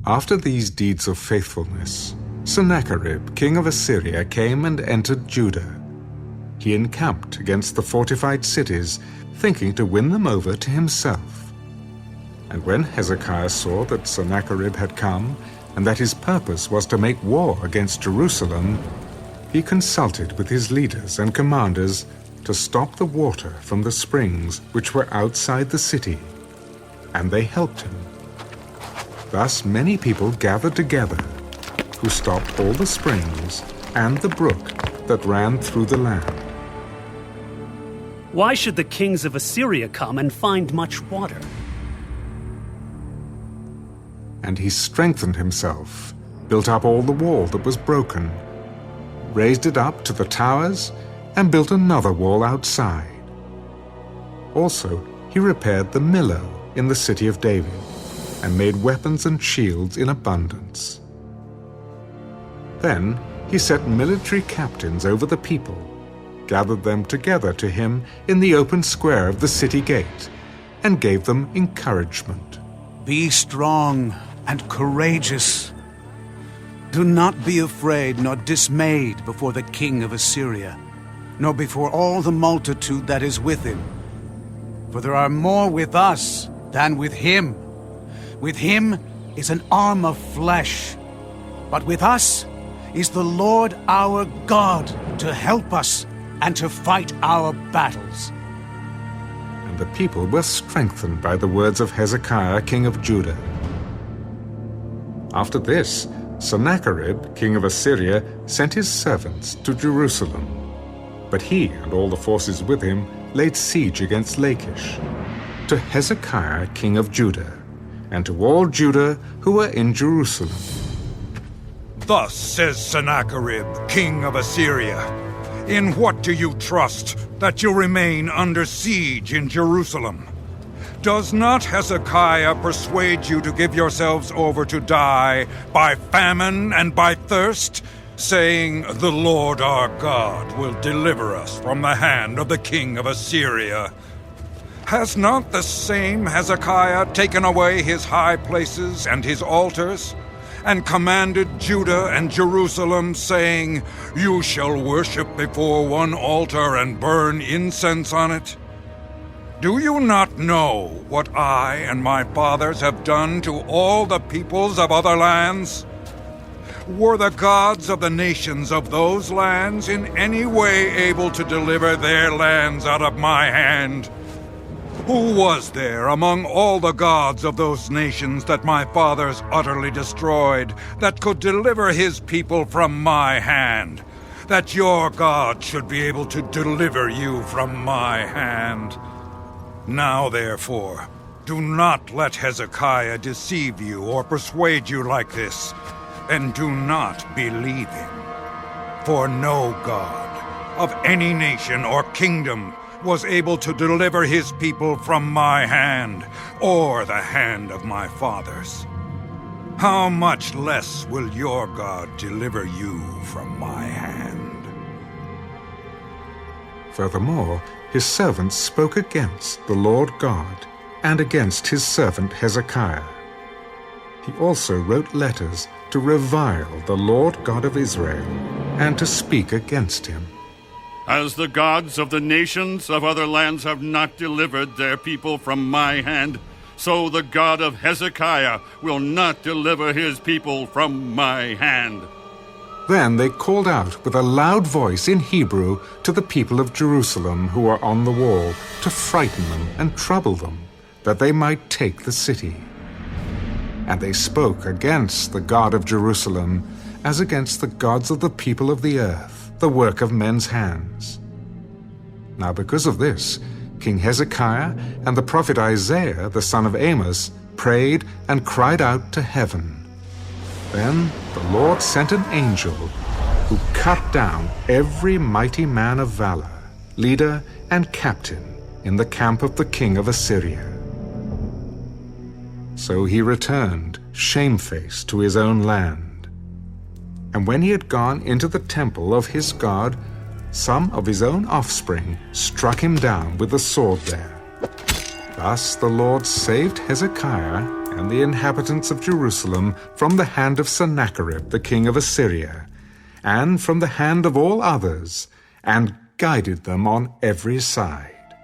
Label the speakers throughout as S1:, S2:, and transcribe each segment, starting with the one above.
S1: After these deeds of faithfulness, Sennacherib, king of Assyria, came and entered Judah. He encamped against the fortified cities, thinking to win them over to himself. And when Hezekiah saw that Sennacherib had come, and that his purpose was to make war against Jerusalem, he consulted with his leaders and commanders to stop the water from the springs which were outside the city, and they helped him. Thus many people gathered together, who stopped all the springs and the brook that ran through the land.
S2: Why should the kings of Assyria come and find much water?
S1: And he strengthened himself, built up all the wall that was broken, raised it up to the towers, and built another wall outside. Also, he repaired the Millo in the city of David, and made weapons and shields in abundance. Then he set military captains over the people, gathered them together to him in the open square of the city gate, and gave them encouragement.
S3: Be strong and courageous. Do not be afraid nor dismayed before the king of Assyria, nor before all the multitude that is with him. For there are more with us than with him. With him is an arm of flesh, but with us is the Lord our God to help us and to fight our battles.
S1: And the people were strengthened by the words of Hezekiah, king of Judah. After this, Sennacherib, king of Assyria, sent his servants to Jerusalem. But he and all the forces with him laid siege against Lachish, to Hezekiah, king of Judah, and to all Judah who were in Jerusalem.
S4: Thus says Sennacherib, king of Assyria, in what do you trust that you remain under siege in Jerusalem? Does not Hezekiah persuade you to give yourselves over to die by famine and by thirst, saying, the Lord our God will deliver us from the hand of the king of Assyria? Has not the same Hezekiah taken away his high places and his altars, and commanded Judah and Jerusalem, saying, you shall worship before one altar and burn incense on it? Do you not know what I and my fathers have done to all the peoples of other lands? Were the gods of the nations of those lands in any way able to deliver their lands out of my hand? Who was there among all the gods of those nations that my fathers utterly destroyed, that could deliver his people from my hand, that your God should be able to deliver you from my hand? Now, therefore, do not let Hezekiah deceive you or persuade you like this, and do not believe him. For no God of any nation or kingdom was able to deliver his people from my hand, or the hand of my fathers. How much less will your God deliver you from my hand?
S1: Furthermore, his servants spoke against the Lord God and against his servant Hezekiah. He also wrote letters to revile the Lord God of Israel and to speak against him.
S5: As the gods of the nations of other lands have not delivered their people from my hand, so the God of Hezekiah will not deliver his people from my hand.
S1: Then they called out with a loud voice in Hebrew to the people of Jerusalem who were on the wall, to frighten them and trouble them, that they might take the city. And they spoke against the God of Jerusalem as against the gods of the people of the earth, the work of men's hands. Now because of this, King Hezekiah and the prophet Isaiah, the son of Amos, prayed and cried out to heaven. Then the Lord sent an angel who cut down every mighty man of valor, leader and captain in the camp of the king of Assyria. So he returned, shamefaced, to his own land. And when he had gone into the temple of his God, some of his own offspring struck him down with the sword there. Thus the Lord saved Hezekiah and the inhabitants of Jerusalem from the hand of Sennacherib the king of Assyria, and from the hand of all others, and guided them on every side.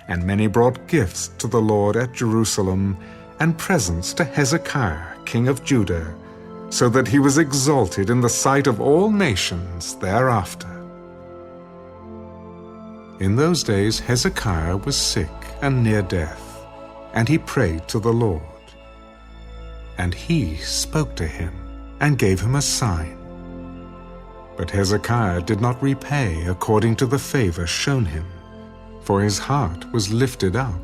S1: And many brought gifts to the Lord at Jerusalem, and presents to Hezekiah king of Judah, so that he was exalted in the sight of all nations thereafter. In those days Hezekiah was sick and near death, and he prayed to the Lord. And he spoke to him, and gave him a sign. But Hezekiah did not repay according to the favor shown him, for his heart was lifted up.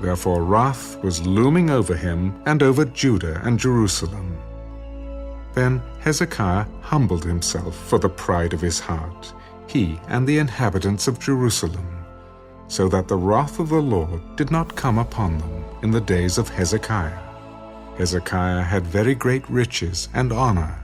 S1: Therefore wrath was looming over him and over Judah and Jerusalem. Then Hezekiah humbled himself for the pride of his heart, he and the inhabitants of Jerusalem, so that the wrath of the Lord did not come upon them in the days of Hezekiah. Hezekiah had very great riches and honor,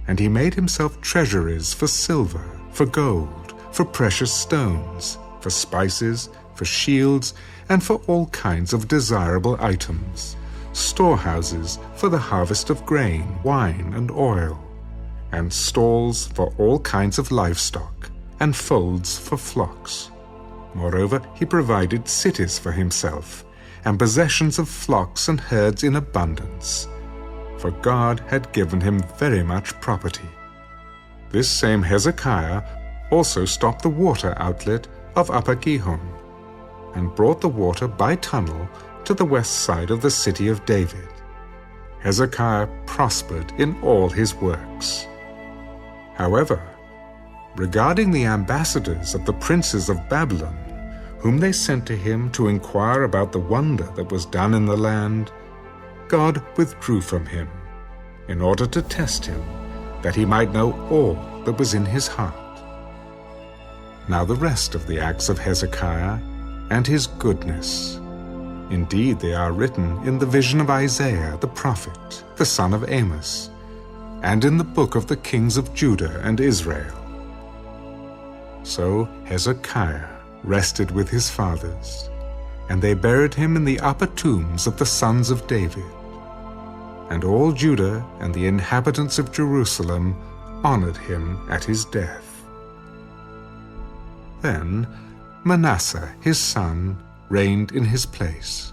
S1: and he made himself treasuries for silver, for gold, for precious stones, for spices, for shields, and for all kinds of desirable items, storehouses for the harvest of grain, wine, and oil, and stalls for all kinds of livestock, and folds for flocks. Moreover, he provided cities for himself, and possessions of flocks and herds in abundance, for God had given him very much property. This same Hezekiah also stopped the water outlet of Upper Gihon, and brought the water by tunnel to the west side of the city of David. Hezekiah prospered in all his works. However, regarding the ambassadors of the princes of Babylon, whom they sent to him to inquire about the wonder that was done in the land, God withdrew from him, in order to test him, that he might know all that was in his heart. Now the rest of the acts of Hezekiah, and his goodness, indeed they are written in the vision of Isaiah the prophet, the son of Amos, and in the book of the kings of Judah and Israel. So Hezekiah rested with his fathers, and they buried him in the upper tombs of the sons of David. And all Judah and the inhabitants of Jerusalem honored him at his death. Then Manasseh his son reigned in his place.